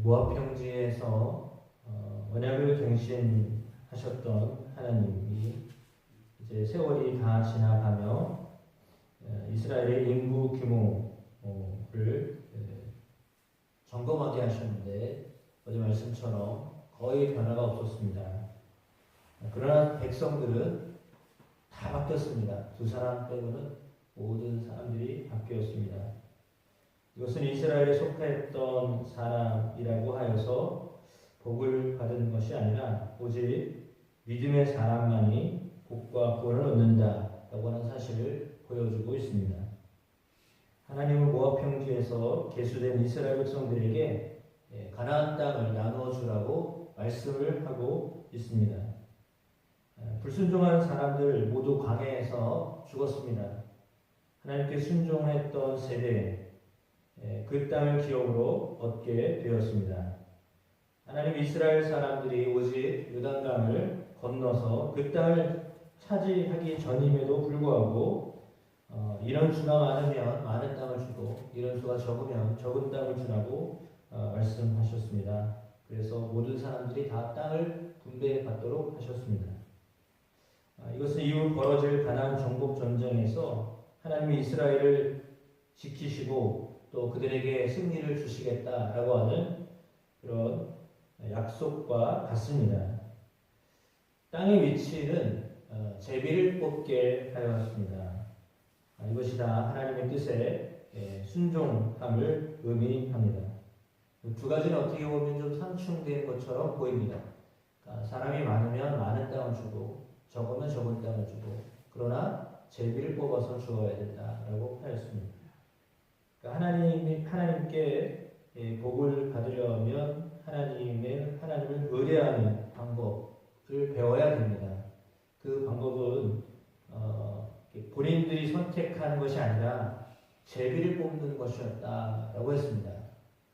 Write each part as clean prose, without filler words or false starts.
모압 평지에서 언약을 갱신하셨던 하나님이 이제 세월이 다 지나가며 이스라엘의 인구 규모를 점검하게 하셨는데 어제 말씀처럼 거의 변화가 없었습니다. 그러나 백성들은 다 바뀌었습니다. 두 사람 빼고는 모든 사람들이 바뀌었습니다. 이것은 이스라엘에 속했던 사람이라고 하여서 복을 받은 것이 아니라 오직 믿음의 사람만이 복과 구원을 얻는다라고 하는 사실을 보여주고 있습니다. 하나님은 모압 평지에서 계수된 이스라엘 백성들에게 가나안 땅을 나누어 주라고 말씀을 하고 있습니다. 불순종한 사람들 모두 광야에서 죽었습니다. 하나님께 순종했던 세대 그 땅을 기업으로 얻게 되었습니다. 하나님 이스라엘 사람들이 오직 요단강을 건너서 그 땅을 차지하기 전임에도 불구하고 인원수가 많으면 많은 땅을 주고 인원수가 적으면 적은 땅을 주라고 말씀하셨습니다. 그래서 모든 사람들이 다 땅을 분배받도록 하셨습니다. 이것은 이후 벌어질 가나안 정복 전쟁에서 하나님이 이스라엘을 지키시고 또 그들에게 승리를 주시겠다라고 하는 그런 약속과 같습니다. 땅의 위치는 제비를 뽑게 하였습니다. 이것이 다 하나님의 뜻에 순종함을 의미합니다. 두 가지는 어떻게 보면 좀 상충된 것처럼 보입니다. 그러니까 사람이 많으면 많은 땅을 주고 적으면 적은 땅을 주고 그러나 제비를 뽑아서 주어야 된다라고 하였습니다. 그러니까 하나님께 복을 받으려면 하나님을 의뢰하는 방법을 배워야 됩니다. 그 방법은 본인들이 선택하는 것이 아니라 제비를 뽑는 것이었다라고 했습니다.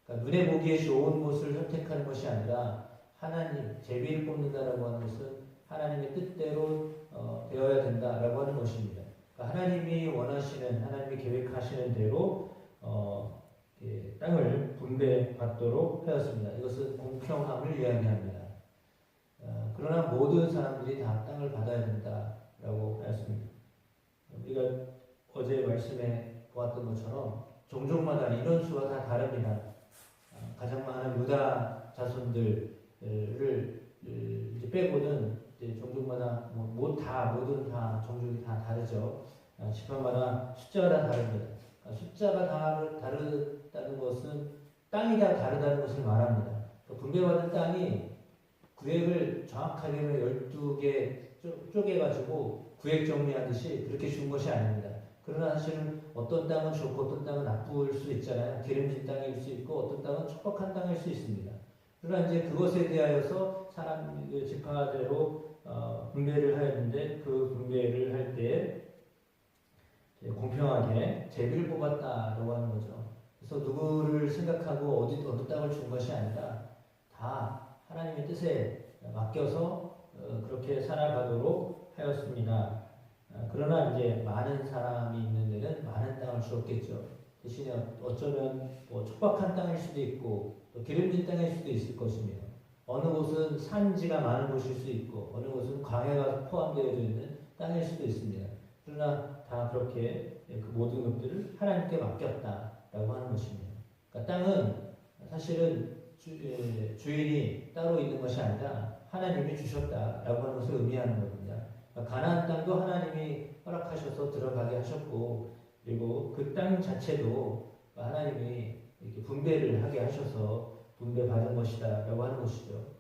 그러니까 눈에 보기에 좋은 곳을 선택하는 것이 아니라 하나님 제비를 뽑는다라고 하는 것은 하나님의 뜻대로 되어야 된다라고 하는 것입니다. 그러니까 하나님이 원하시는 하나님이 계획하시는 대로 땅을 분배받도록 하였습니다. 이것은 공평함을 이야기합니다. 그러나 모든 사람들이 다 땅을 받아야 된다라고 하였습니다. 우리가 어제 말씀에 보았던 것처럼 종족마다 인원수가 다 다릅니다. 가장 많은 유다 자손들을 이제 빼고는 이제 종족마다 모든 다 종족이 다 다르죠. 지파마다 숫자가 다 다릅니다. 숫자가 다르다는 것은 땅이 다 다르다는 것을 말합니다. 분배받은 땅이 구획을 정확하게 12개 쪼개가지고 구획 정리하듯이 그렇게 준 것이 아닙니다. 그러나 사실은 어떤 땅은 좋고 어떤 땅은 나쁠 수 있잖아요. 기름진 땅일 수 있고 어떤 땅은 척박한 땅일 수 있습니다. 그러나 이제 그것에 대하여서 사람 지파대로 분배를 하였는데 그 분배를 할 때 공평하게 제비를 뽑았다라고 하는 거죠. 그래서 누구를 생각하고 어느 땅을 준 것이 아니라 다 하나님의 뜻에 맡겨서 그렇게 살아가도록 하였습니다. 그러나 이제 많은 사람이 있는 데는 많은 땅을 주었겠죠. 대신에 어쩌면 척박한 땅일 수도 있고 또 기름진 땅일 수도 있을 것이며 어느 곳은 산지가 많은 곳일 수 있고 어느 곳은 광야가 포함되어 있는 땅일 수도 있습니다. 그러나 다 그렇게 그 모든 것들을 하나님께 맡겼다라고 하는 것입니다. 그러니까 땅은 사실은 주인이 따로 있는 것이 아니라 하나님이 주셨다라고 하는 것을 의미하는 겁니다. 그러니까 가나안 땅도 하나님이 허락하셔서 들어가게 하셨고 그리고 그 땅 자체도 하나님이 이렇게 분배를 하게 하셔서 분배받은 것이다라고 하는 것이죠.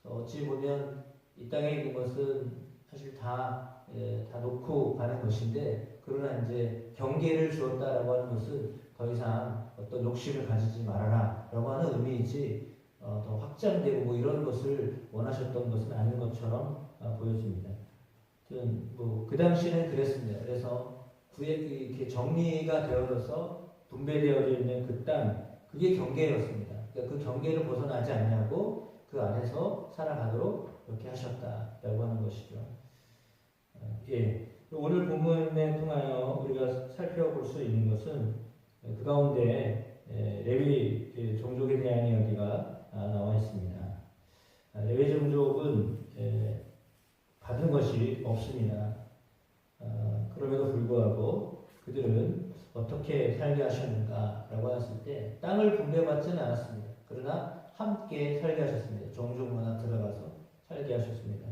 어찌 보면 이 땅에 있는 것은 사실 다 놓고 가는 것인데 그러나 이제 경계를 주었다라고 하는 것은 더 이상 어떤 욕심을 가지지 말아라라고 하는 의미이지 더 확장되고 이런 것을 원하셨던 것은 아닌 것처럼 보여집니다. 그 당시에는 그랬습니다. 그래서 이렇게 정리가 되어서 분배되어져 있는 그 땅, 그게 경계였습니다. 그러니까 그 경계를 벗어나지 않냐고 그 안에서 살아가도록 그렇게 하셨다라고 하는 것이죠. 오늘 본문에 통하여 우리가 살펴볼 수 있는 것은 그 가운데 레위 종족에 대한 이야기가 살게 하셨는가라고 했을 때 땅을 분배받지는 않았습니다. 그러나 함께 살게 하셨습니다. 종족마다 들어가서 살게 하셨습니다.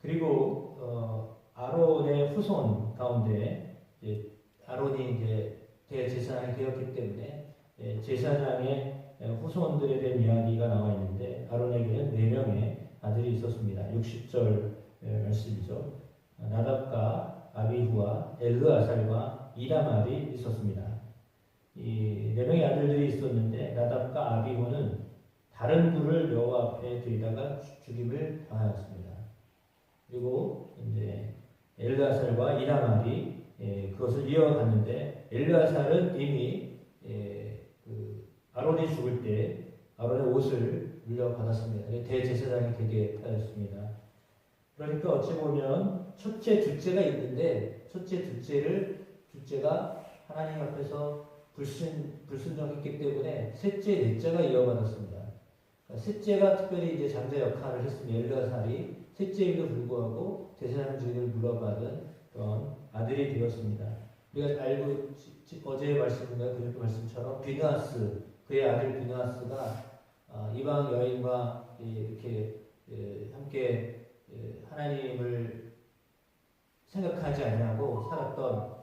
그리고 아론의 후손 가운데 이제 아론이 이제 대제사장이 되었기 때문에 제사장의 후손들에 대한 이야기가 나와 있는데 아론에게는 4명의 아들이 있었습니다. 60절 말씀이죠. 나답과 아비후와 엘르아살과 이다말이 있었습니다. 이 4명의 아들들이 있었는데 나답과 아비후는 다른 불을 여호와 앞에 들이다가 죽임을 당하였습니다. 그리고 이제 엘르아살과 이다말이 그것을 이어갔는데 엘르아살은 이미 그 아론이 죽을 때 아론의 옷을 물려받았습니다. 대제사장이 되게 하였습니다. 그러니까 어찌 보면 첫째, 둘째가 있는데 첫째, 둘째가 하나님 앞에서 불순종했기 때문에 셋째, 넷째가 이어받았습니다. 그러니까 셋째가 특별히 이제 장자 역할을 했으면 엘르아살이 셋째임에도 불구하고 제사장직을 물려받은 그런 아들이 되었습니다. 우리가 알고 어제의 말씀인가 그저께 말씀처럼 비느하스 그의 아들 비느하스가 이방 여인과 이렇게 함께 하나님을 생각하지 아니하고 살았던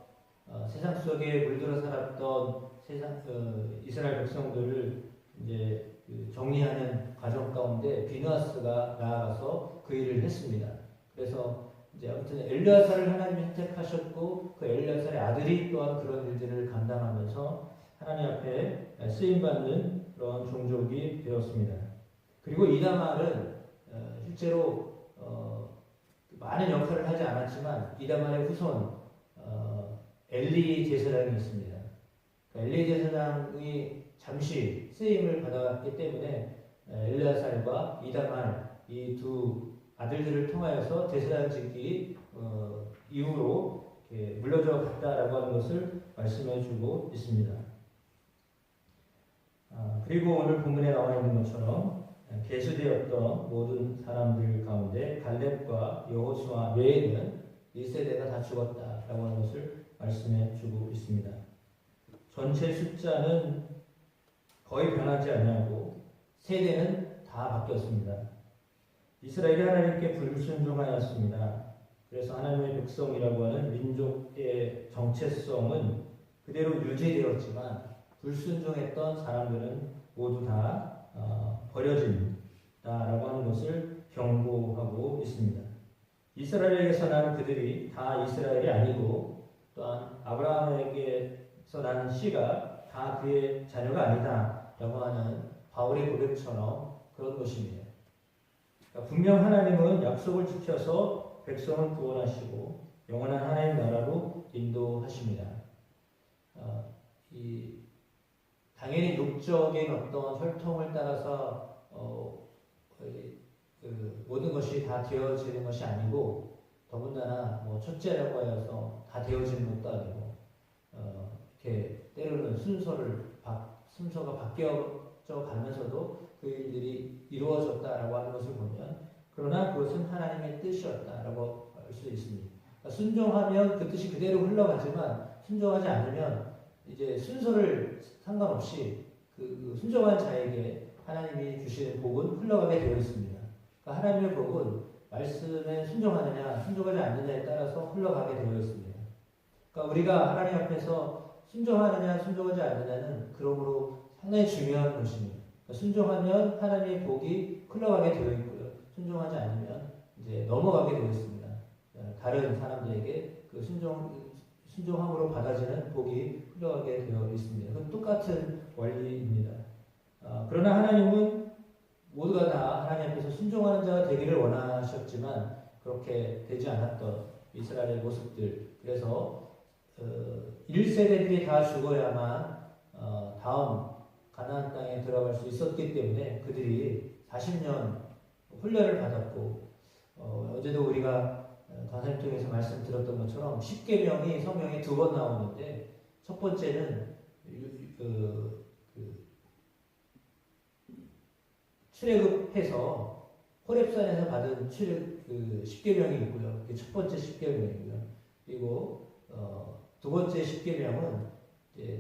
세상 속에 물들어 살았던 이스라엘 백성들을 이제 정리하는 과정 가운데 비느하스가 나아가서 그 일을 했습니다. 그래서 이제 아무튼 엘르아살을 하나님이 선택하셨고 그 엘르아살의 아들이 또한 그런 일들을 감당하면서 하나님 앞에 쓰임 받는 그런 종족이 되었습니다. 그리고 이다말은 실제로 많은 역할을 하지 않았지만 이다말의 후손 엘리 제사장이 있습니다. 엘리 제사장이 잠시 쓰임을 받았기 때문에 엘르아살과 이다말 이 두 아들들을 통하여서 제사장직이 이후로 물려져 갔다라고 하는 것을 말씀해주고 있습니다. 그리고 오늘 본문에 나와 있는 것처럼 계수되었던 모든 사람들 가운데 갈렙과 여호수아 외에는 1세대가 다 죽었다라고 하는 것을 말씀해주고 있습니다. 전체 숫자는 거의 변하지 아니하고 세대는 다 바뀌었습니다. 이스라엘이 하나님께 불순종하였습니다. 그래서 하나님의 백성이라고 하는 민족의 정체성은 그대로 유지되었지만 불순종했던 사람들은 모두 다 버려진다라고 하는 것을 경고하고 있습니다. 이스라엘에게서 난 그들이 다 이스라엘이 아니고 또한 아브라함에게서 나는 씨가 다 그의 자녀가 아니다라고 하는 바울의 고백처럼 그런 것입니다. 그러니까 분명 하나님은 약속을 지켜서 백성을 구원하시고 영원한 하나님 나라로 인도하십니다. 당연히 육적인 어떤 혈통을 따라서 모든 것이 다 되어지는 것이 아니고 더군다나 첫째라고 해서 다 되어지는 것도 아니고 이렇게 때로는 순서가 바뀌어져 가면서도 그 일들이 이루어졌다라고 하는 것을 보면 그러나 그것은 하나님의 뜻이었다라고 할 수 있습니다. 그러니까 순종하면 그 뜻이 그대로 흘러가지만 순종하지 않으면 이제 순서를 상관없이 그 순종한 자에게 하나님이 주시는 복은 흘러가게 되어 있습니다. 그러니까 하나님의 복은 말씀에 순종하느냐 순종하지 않느냐에 따라서 흘러가게 되어 있습니다. 그러니까 우리가 하나님 앞에서 순종하느냐 순종하지 않느냐는 그러므로 상당히 중요한 것입니다. 그러니까 순종하면 하나님의 복이 흘러가게 되어 있고요. 순종하지 않으면 이제 넘어가게 되어 있습니다. 다른 사람들에게 그 순종함으로 받아지는 복이 흘러가게 되어 있습니다. 그건 똑같은 원리입니다. 그러나 하나님은 모두가 다 하나님 앞에서 순종하는 자가 되기를 원하셨지만 그렇게 되지 않았던 이스라엘의 모습들. 그래서 1세대들이 다 죽어야만 다음 가나안 땅에 들어갈 수 있었기 때문에 그들이 40년 훈련을 받았고 어제도 우리가 강사님 통해서 말씀 들었던 것처럼 10계명이 성경에 2번 나오는데 첫 번째는 출애굽해서 호렙산에서 받은 출애굽 10계명이 있고요. 그게 첫 번째 10계명이고요. 그리고 두 번째 십계명은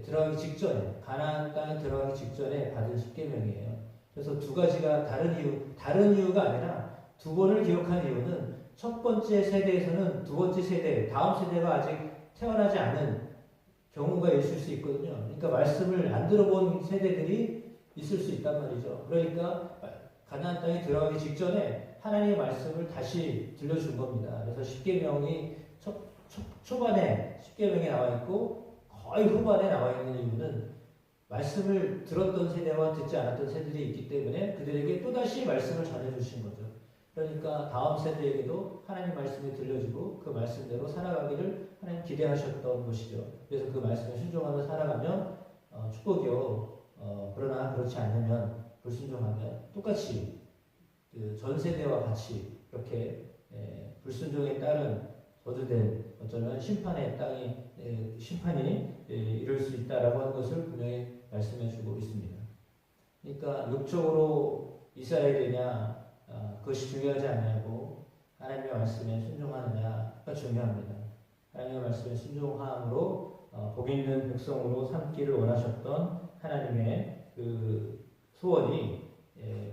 들어가기 직전에 가나안 땅에 들어가기 직전에 받은 십계명이에요. 그래서 두 가지가 다른 이유가 아니라 두 번을 기억한 이유는 첫 번째 세대에서는 두 번째 세대, 다음 세대가 아직 태어나지 않은 경우가 있을 수 있거든요. 그러니까 말씀을 안 들어본 세대들이 있을 수 있단 말이죠. 그러니까 가나안 땅에 들어가기 직전에 하나님의 말씀을 다시 들려준 겁니다. 그래서 십계명이 초반에 십계명이 나와 있고 거의 후반에 나와 있는 이유는 말씀을 들었던 세대와 듣지 않았던 세대들이 있기 때문에 그들에게 또다시 말씀을 전해주신 거죠. 그러니까 다음 세대에게도 하나님 말씀이 들려주고 그 말씀대로 살아가기를 하나님 기대하셨던 것이죠. 그래서 그 말씀에 순종하며 살아가면 축복이요. 그러나 그렇지 않으면 불순종하면 똑같이 그 전 세대와 같이 그렇게 불순종에 따른 저주된 어쩌면 심판이 이룰 수 있다라고 하는 것을 분명히 말씀해주고 있습니다. 그러니까 육적으로 이스라엘이냐 그것이 중요하지 않냐고 하나님의 말씀에 순종하느냐가 중요합니다. 하나님의 말씀에 순종함으로 복 있는 백성으로 삼기를 원하셨던 하나님의 그 소원이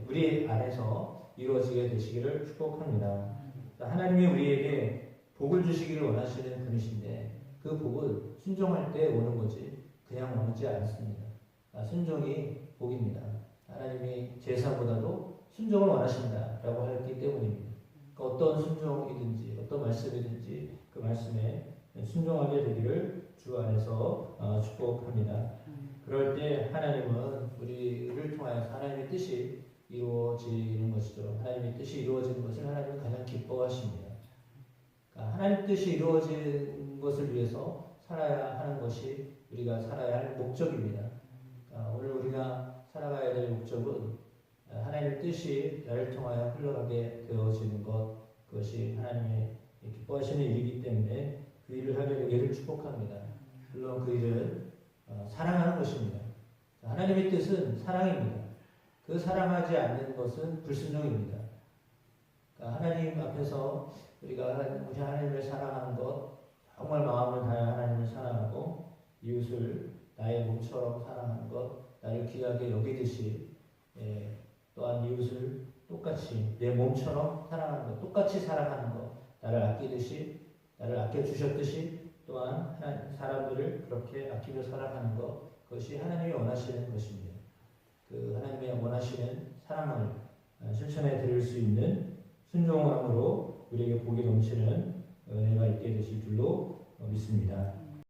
우리 안에서 이루어지게 되시기를 축복합니다. 하나님이 우리에게 복을 주시기를 원하시는 분이신데 그 복은 순종할 때 오는 거지 그냥 오지 않습니다. 순종이 복입니다. 하나님이 제사보다도 순종을 원하신다라고 했기 때문입니다. 그러니까 어떤 순종이든지 어떤 말씀이든지 그 말씀에 순종하게 되기를 주 안에서 축복합니다. 그럴 때 하나님은 우리를 통하여서 하나님의 뜻이 이루어지는 것이죠. 하나님의 뜻이 이루어지는 것을 하나님은 가장 기뻐하십니다. 그러니까 하나님 뜻이 이루어지는 것을 위해서 살아야 하는 것이 우리가 살아야 할 목적입니다. 그러니까 오늘 우리가 살아가야 될 목적은 하나님의 뜻이 나를 통하여 흘러가게 되어지는 것, 그것이 하나님의 기뻐하시는 일이기 때문에 그 일을 하게 되기를 축복합니다. 물론 그 일은 사랑하는 것입니다. 하나님의 뜻은 사랑입니다. 그 사랑하지 않는 것은 불순종입니다. 그러니까 하나님 앞에서 우리가 우리 하나님을 사랑하는 것, 정말 마음을 다해 하나님을 사랑하고 이웃을 나의 몸처럼 사랑하는 것, 나를 귀하게 여기듯이 또한 이웃을 똑같이 내 몸처럼 사랑하는 것, 똑같이 사랑하는 것, 나를 아끼듯이, 나를 아껴주셨듯이 또한 사람들을 그렇게 아끼며 사랑하는 것, 그것이 하나님이 원하시는 것입니다. 그 하나님의 원하시는 사랑을 실천해 드릴 수 있는 순종함으로 우리에게 복이 넘치는 은혜가 있게 되실 줄로 믿습니다.